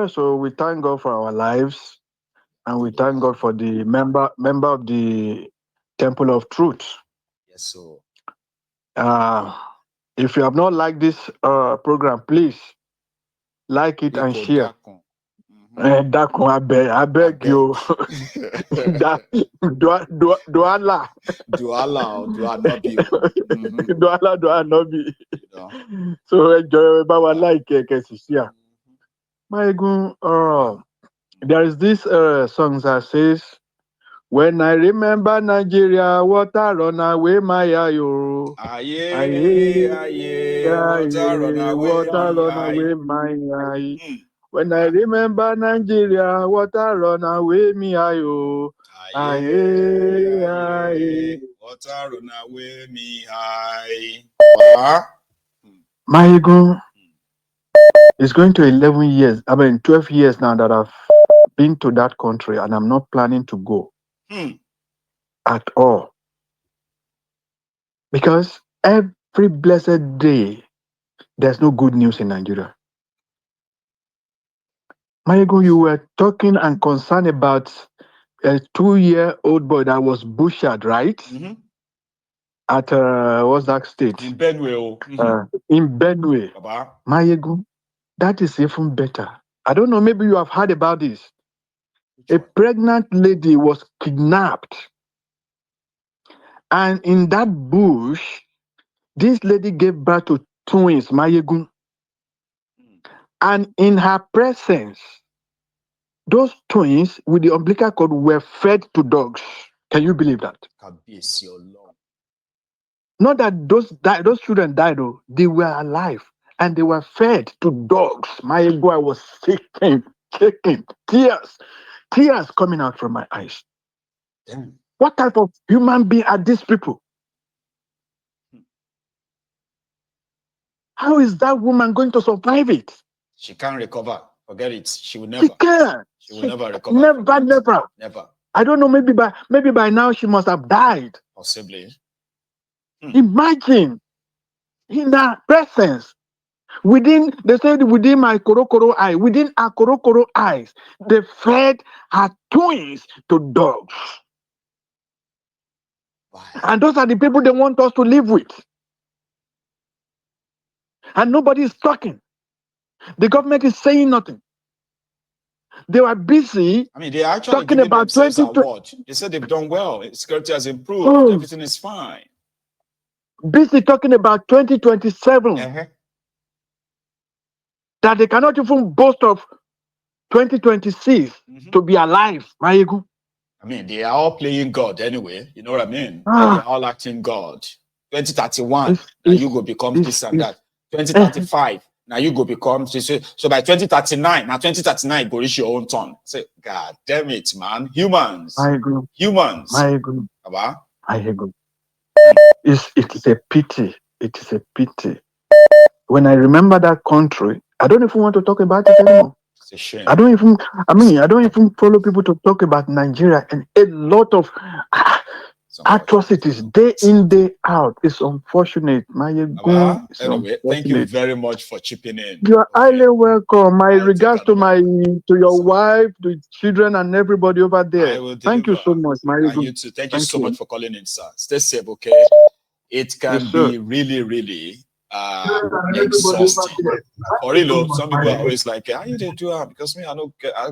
So we thank God for our lives, and we thank God for the member of the Temple of Truth. Yes, so Uh, if you have not liked this program, please like it and share. Dakun, I beg you. Duala. not be. Duala not be. You know. So enjoy our like share. My God, there is this song that says, when I remember Nigeria, water run away my ayo. Aye, Water run away my eye. When I remember Nigeria, water run away me ayo. Water run away me aye. My ego is going to 11 years, 12 years now that I've been to that country, and I'm not planning to go at all. Because every blessed day, there's no good news in Nigeria. Mayego, you were talking and concerned about a 2-year-old boy that was butchered, right? At what's that state? In Benue. In Benue. Mayego, that is even better. I don't know, maybe you have heard about this. A pregnant lady was kidnapped. And in that bush, this lady gave birth to twins, Mayego. And in her presence, those twins with the umbilical cord were fed to dogs. Can you believe that? Not that those children died, though. They were alive and they were fed to dogs. My boy was shaking, tears coming out from my eyes. Damn. What type of human being are these people? How is that woman going to survive it? She can't recover. Forget it. She will never. She can't. She will never recover. Never. I don't know. Maybe by now she must have died. Possibly. Imagine in her presence. They said within my korokoro eye, within her korokoro eyes, they fed her twins to dogs. Wow. And those are the people they want us to live with. And nobody is talking. The government is saying nothing. They were busy. They are actually talking about 2020. They said they've done well. Security has improved. Everything is fine. Busy talking about 2027. That they cannot even boast of 2026 to be alive. Mayego. They are all playing God anyway. You know what I mean? They are all acting God. 2031, now you go become this and that. 2035, now you go become this. So by 2039, now 2039, go reach your own turn. Say, God damn it, man. Humans. I agree. Humans. I agree. Aba? I agree. It is a pity. It is a pity. When I remember that country, I don't even want to talk about it anymore. It's a shame. I don't even follow people to talk about Nigeria, and a lot of atrocities day in, day out. It's unfortunate. Anyway, thank you very much for chipping in. You are highly welcome. My regards to your wife, the children, and everybody over there. Thank you so much, and you too. Thank you so much for calling in, sir. Stay safe, okay? It can be really, really exhausting. For real, some people are always like, how you do that? Because me, I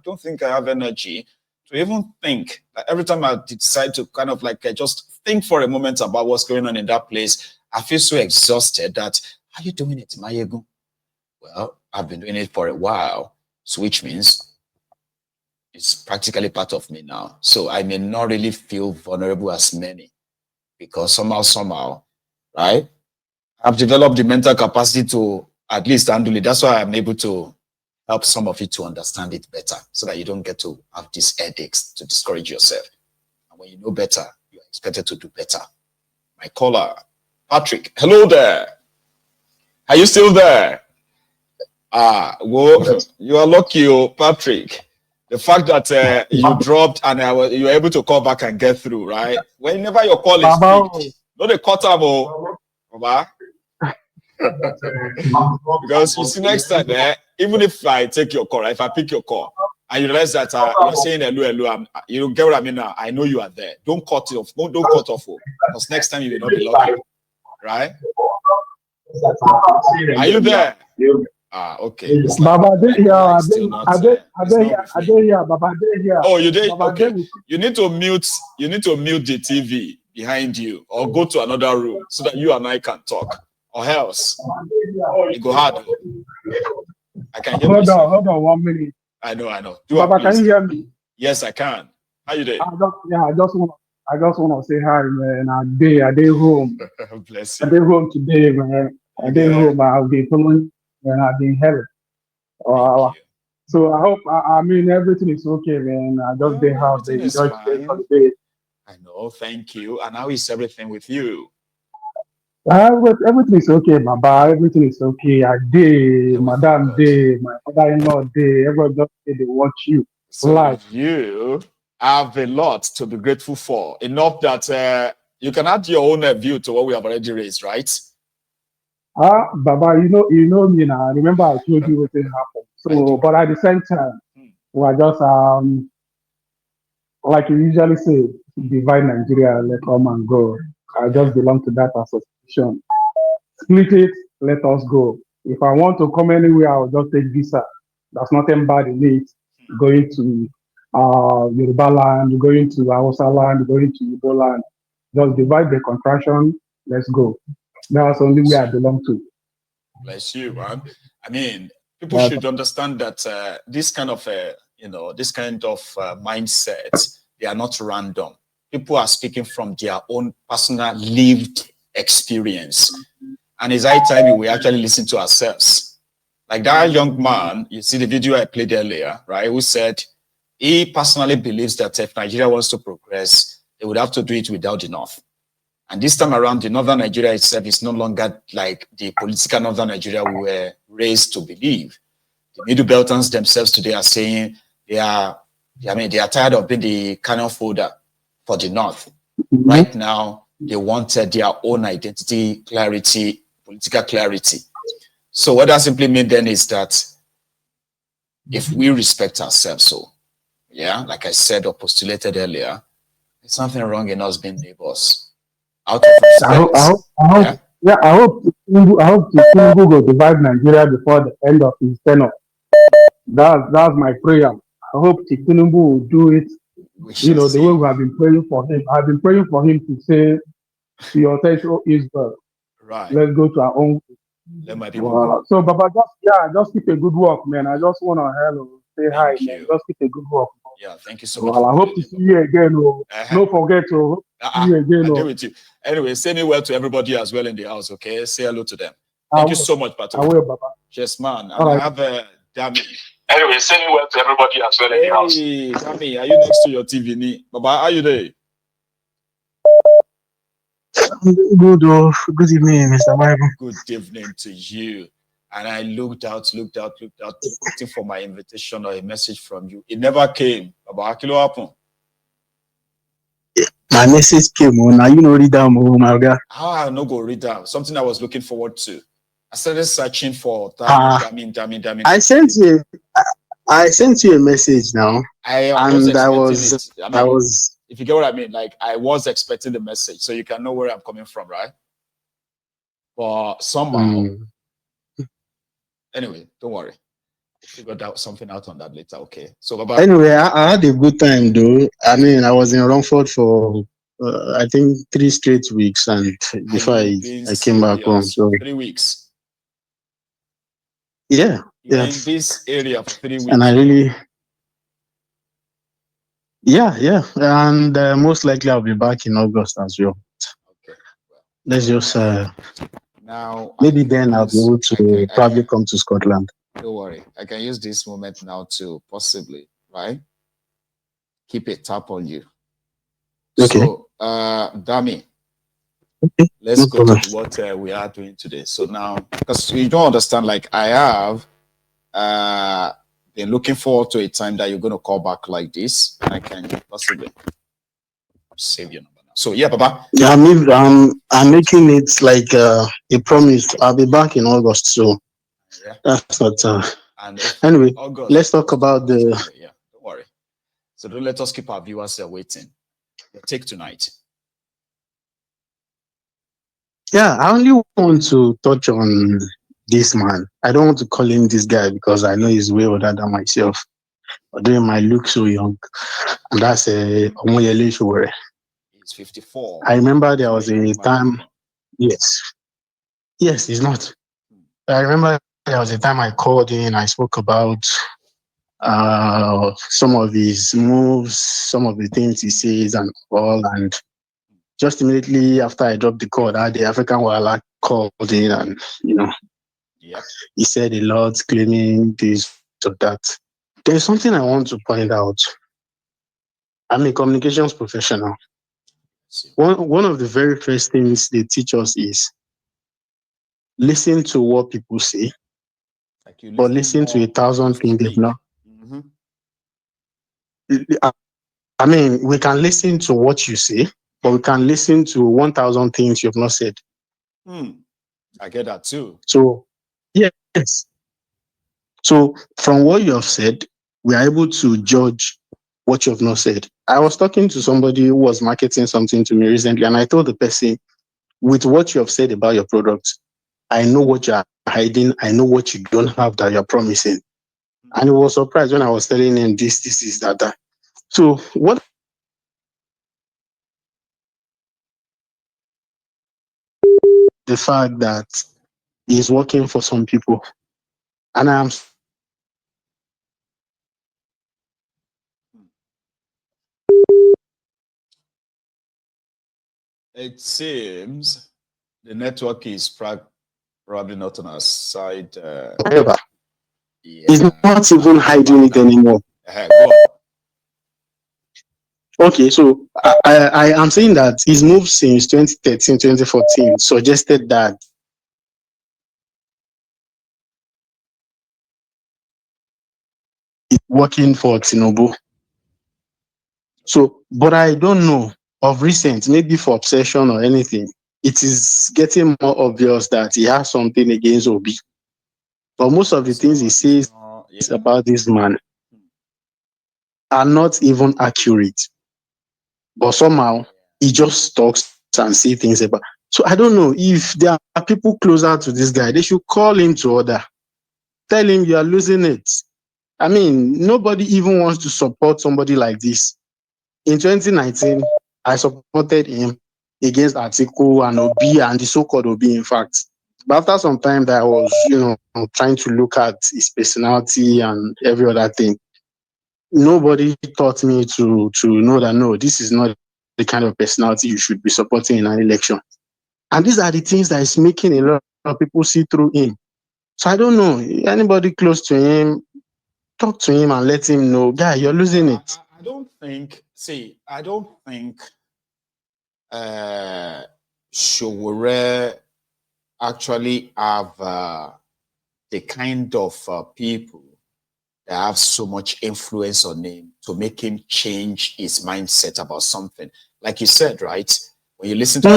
don't think I have energy to even think. Like, every time I decide to kind of like just think for a moment about what's going on in that place, I feel so exhausted that, how are you doing it, Mayego? Well, I've been doing it for a while, so which means it's practically part of me now. So I may not really feel vulnerable as many, because somehow, right? I've developed the mental capacity to at least handle it. That's why I'm able to help some of you to understand it better, so that you don't get to have these headaches to discourage yourself. And when you know better, you're expected to do better. My caller, Patrick. Hello there. Are you still there? Well, you are lucky, Patrick. The fact that you dropped and you were able to call back and get through, right? Whenever your call is picked, don't they cut them, Baba? Because you see, next time, even if I take your call, right? If I pick your call and you realize that you're saying hello, hello, you get what I mean now. I know you are there. Don't cut it off. Don't cut off, because next time you will not be lucky, right? Are you there? Okay. Baba, Oh, you did? Okay. You need to mute the TV behind you, or go to another room so that you and I can talk. Or else it go hard. I can hear myself. Hold on 1 minute. I know. Baba, can you hear me? Yes, I can. How you doing? I just want to say hi, man. I day home. Bless you. I day home today, man. I day home. I'll be following, and I've been heaven. So I hope. I mean, everything is okay, man. I just day house. They enjoy the day. I know. Thank you. And how is everything with you? Everything is okay, Baba. Everything is okay. I did, Madam did, my father-in-law did. Everybody just say they watch you. So live. You have a lot to be grateful for. Enough that you can add your own view to what we have already raised, right? Baba, you know me now. Remember, I told you what happened. So, but at the same time, we are just like you usually say, divide Nigeria, let come and go. I just belong to that association. Split it, let us go. If I want to come anywhere, I'll just take visa. There's nothing bad in it. Going to Yoruba land, going to Hausa land, going to Igbo land. Just divide the contraction. Let's go. That's only where I belong to. Bless you, man. I mean, people should understand that this kind of mindset, they are not random. People are speaking from their own personal lived experience. And it's high time we actually listen to ourselves. Like that young man, you see the video I played earlier, right? Who said he personally believes that if Nigeria wants to progress, they would have to do it without the North. And this time around, the Northern Nigeria itself is no longer like the political Northern Nigeria we were raised to believe. The Middle Beltons themselves today are saying they are tired of being the cannon fodder for the North. Right now, they wanted their own identity, clarity, political clarity. So what that simply means then is that if we respect ourselves, like I said or postulated earlier, there's nothing wrong in us being neighbors. Out of respect. I hope Tinubu will divide Nigeria before the end of his tenure. That's my prayer. I hope Tinubu will do it. The way we have been praying for him. I've been praying for him to say, "Your O Israel, right? Let's go to our own." Let my people go. So, Baba, just keep a good work, man. I just want to say hi, man. Just keep a good work. Yeah, thank you so much. I hope to see you again. Don't forget to see you again. I'll with you. Anyway, say me well to everybody as well in the house, okay? Say hello to them. Thank you so much, Patrick. I will, Baba. Yes, man. And I have Dami. Anyway, say me well to everybody as well in the house. Hey, Dami, are you next to your TV? Baba, how are you there? Good evening, Mr. Bible. Good evening to you. And I looked out, waiting for my invitation or a message from you. It never came. Baba, what happened? My message came on. Now you know read down, my God. How I no go read down? Something I was looking forward to. I started searching for Dami. I sent you a message now. I was. If you get what I mean, like I was expecting the message, so you can know where I'm coming from, right? But somehow, anyway, don't worry. Figure something out on that later, okay? So, anyway, I had a good time, though. I mean, I was in Romford for I think 3 straight weeks, and before I came back home. So 3 weeks. Yeah. You're in this area for 3 weeks. And I really. Yeah, and most likely I'll be back in August as well. Okay. Well, let's just now. Maybe then I'll be able to probably come to Scotland. Don't worry, I can use this moment now to possibly, right? Keep a tap on you. Okay. So, Dami, let's go to what we are doing today. So now, because you don't understand, like I have been looking forward to a time that you're going to call back like this, and I can possibly save your number now. So yeah, Baba. Yeah, I'm making it like a promise. I'll be back in August, so yeah. That's not. And anyway, August, let's talk about the. Yeah, don't worry. So don't let us keep our viewers waiting. Your take tonight. Yeah, I only want to touch on this man. I don't want to call him this guy because I know he's way older than myself. Although he might look so young. And that's Omoyele Sowore. He's 54. I remember there was a time. Yes. Yes, he's not. I remember there was a time I called in, I spoke about some of his moves, some of the things he says and all. And just immediately after I dropped the call, the African Wildlife called in and, yep. He said a lot, claiming this or that. There's something I want to point out. I'm a communications professional. One of the very first things they teach us is listen to what people say, or listen to 1,000 things they've not. I mean, we can listen to what you say, but we can listen to 1,000 things you've not said. I get that too. So, yes. So, from what you have said, we are able to judge what you have not said. I was talking to somebody who was marketing something to me recently, and I told the person, with what you have said about your product, I know what you are hiding. I know what you don't have that you're promising. And he was surprised when I was telling him this, that. So, what the fact that he's working for some people, and I'm It seems the network is probably not on our side. However, he's not even hiding it anymore. Go on. Okay, so I am saying that his move since 2013, 2014 suggested that he's working for Tinubu. So, but I don't know of recent, maybe for obsession or anything, it is getting more obvious that he has something against Obi. But most of the things he says about this man are not even accurate. But somehow he just talks and say things about. So I don't know if there are people closer to this guy. They should call him to order. Tell him you are losing it. I mean, nobody even wants to support somebody like this. In 2019, I supported him against Atiku and Obi and the so-called Obi, in fact. But after some time that I was, trying to look at his personality and every other thing, nobody taught me to know that, no, this is not the kind of personality you should be supporting in an election. And these are the things that is making a lot of people see through him. So I don't know, anybody close to him, talk to him and let him know, guy, you're losing it. I don't think Sowore actually have the kind of people that have so much influence on him to make him change his mindset about something. Like you said, right? When you listen to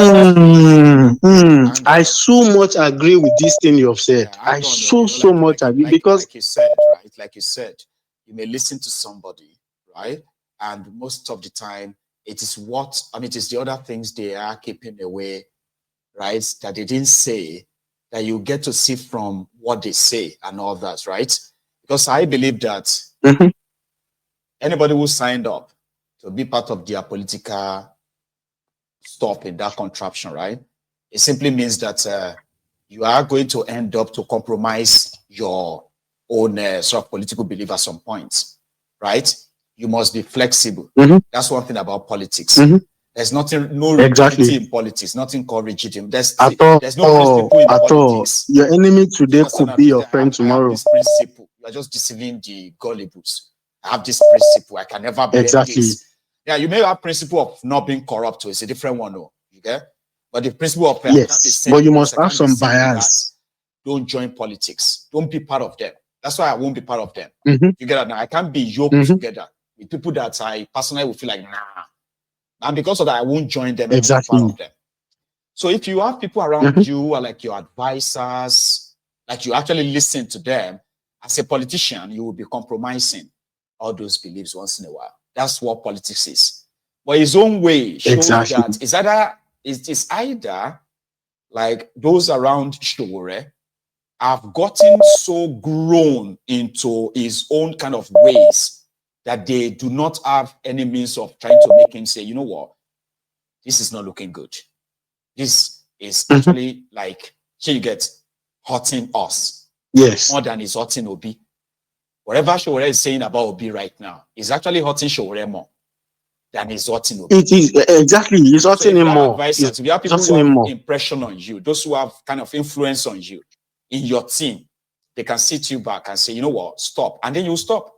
I so much agree with this thing you have said. Yeah, I so much agree because like you said, right? Like you said, you may listen to somebody, right? And most of the time, it is the other things they are keeping away, right? That they didn't say, that you get to see from what they say and all that, right? Because I believe that anybody who signed up to be part of their political stuff in that contraption, right? It simply means that you are going to end up to compromise your own sort of political belief at some point, right? You must be flexible. That's one thing about politics. There's no rigidity in politics, nothing called rigidity. There's no principle in politics. Your enemy today could be your friend tomorrow. I have this principle. You are just deceiving the gullibles. I have this principle. I can never bend this. Yeah, you may have principle of not being corrupt. It's a different one, though. You get? But the principle of yes, but you must have some bias. Don't join politics. Don't be part of them. That's why I won't be part of them. You get it now? I can't be yoked together with people that I personally would feel like, nah. And because of that, I won't join them and be part of them. So if you have people around you who are like your advisors, like you actually listen to them as a politician, you will be compromising all those beliefs once in a while. That's what politics is. But his own way shows that it is either like those around Showore have gotten so grown into his own kind of ways that they do not have any means of trying to make him say, you know what, this is not looking good. This is actually like, you get hurting us. Yes. More than it's hurting Obi. Whatever Showore is saying about Obi right now is actually hurting Showore more than it's hurting Obi. It is exactly, it's hurting him more. Advisors, if you have people who have impression on you, those who have kind of influence on you in your team, they can sit you back and say, you know what, stop. And then you stop.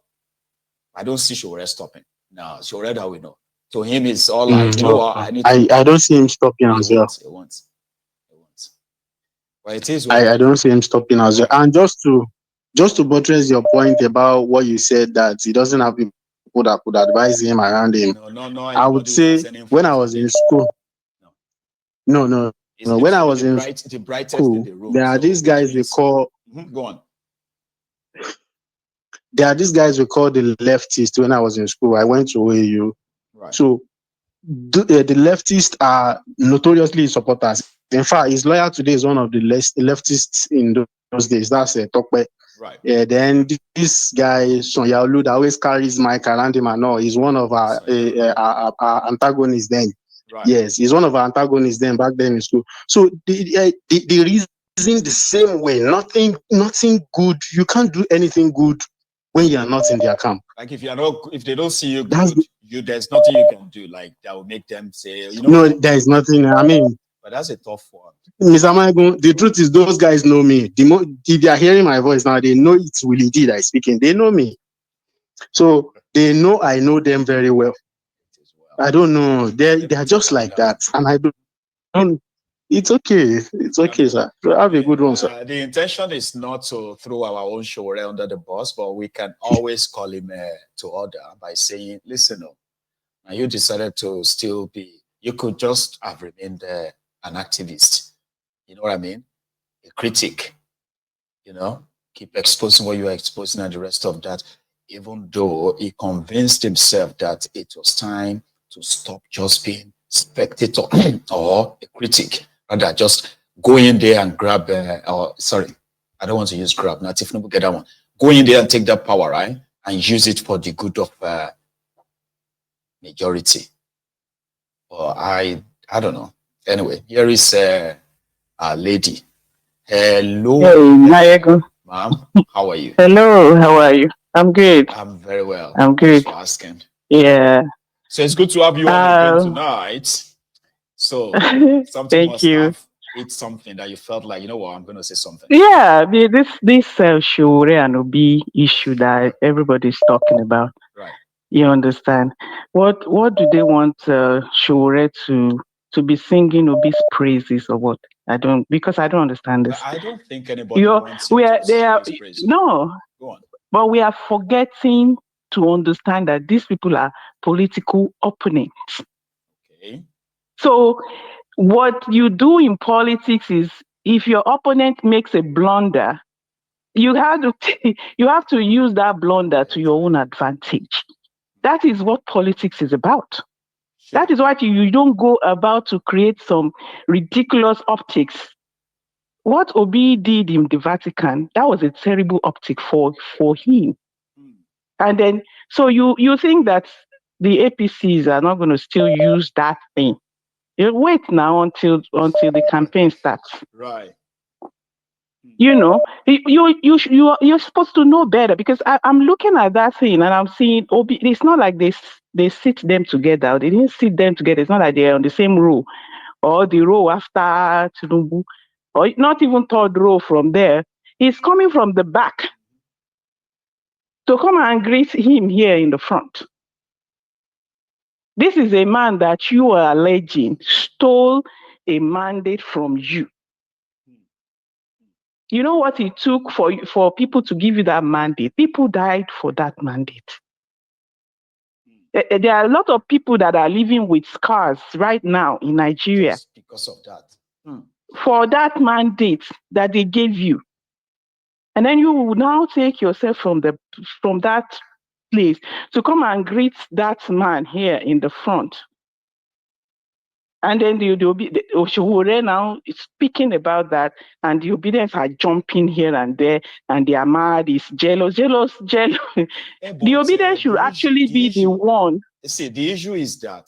I don't see Showore stopping. No, Showore that we know. To him, it's all like, you know what, I don't see him stopping as well. It won't. But it is I don't see him stopping as well. And just to buttress your point about what you said, that he doesn't have people that could advise him around him. No. I would say when I was in school, no. When I was in school, there are these guys we call. Go on. There are these guys we call the leftists. When I was in school, I went to OAU. Right. So the leftists are notoriously supporters. In fact, his lawyer today is one of the leftists in those days. That's Tokwe. Right. Then this guy, Sonyaolu, that always carries mic around him and all, he's one of our antagonists then. Right. Yes, he's one of our antagonists then back then in school. So the reason the same way, nothing good. You can't do anything good when you are not in their camp. Like if they don't see you good, there's nothing you can do. Like that will make them say, you know. No, there is nothing. I mean, but that's a tough one. Mr. Maigun, the truth is those guys know me. If they are hearing my voice now, they know it's Willie D that is speaking. They know me. So they know I know them very well. I don't know. They are just like that. And I don't. It's okay. It's okay, sir. Have a good one, sir. The intention is not to throw our own Showore under the bus, but we can always call him to order by saying, listen, now you decided to still be, you could just have remained an activist. You know what I mean? A critic, you know, keep exposing what you are exposing and the rest of that, even though he convinced himself that it was time to stop just being spectator or a critic, rather just go in there and grab, sorry, I don't want to use grab, not if Tinubu get that one. Go in there and take that power, right? And use it for the good of majority. Or I don't know. Anyway, here is a lady. Hello. Hey, ma'am. How are you? Hello, how are you? I'm good. I'm very well. I'm good. Thanks for asking. Yeah. So it's good to have you on again tonight. So something must have hit something that you felt like, you know what, I'm going to say something. Yeah, this Showore and Obi issue that everybody's talking about. Right. You understand? What do they want Showore to be singing Obi's praises or what? I don't understand this. I don't think anybody wants you to sing his praises. No. Go on. But we are forgetting to understand that these people are political opponents. Okay. So what you do in politics is, if your opponent makes a blunder, you have to use that blunder to your own advantage. That is what politics is about. Sure. That is why you don't go about to create some ridiculous optics. What Obi did in the Vatican, that was a terrible optic for him. And then, so you think that the APCs are not going to still use that thing? You wait now until the campaign starts. Right. You know, you're supposed to know better, because I'm looking at that thing and I'm seeing Obi. It's not like they sit them together. They didn't sit them together. It's not like they're on the same row or the row after Tinubu, or not even third row from there. He's coming from the back to come and greet him here in the front. This is a man that you are alleging stole a mandate from you. You know what it took for people to give you that mandate? People died for that mandate. There are a lot of people that are living with scars right now in Nigeria. Just because of that. For that mandate that they gave you. And then you will now take yourself from that place to come and greet that man here in the front. And then Oshowore now is speaking about that, and the obedience are jumping here and there, and they are mad, is jealous. The obedience should actually be the one. See, the issue is that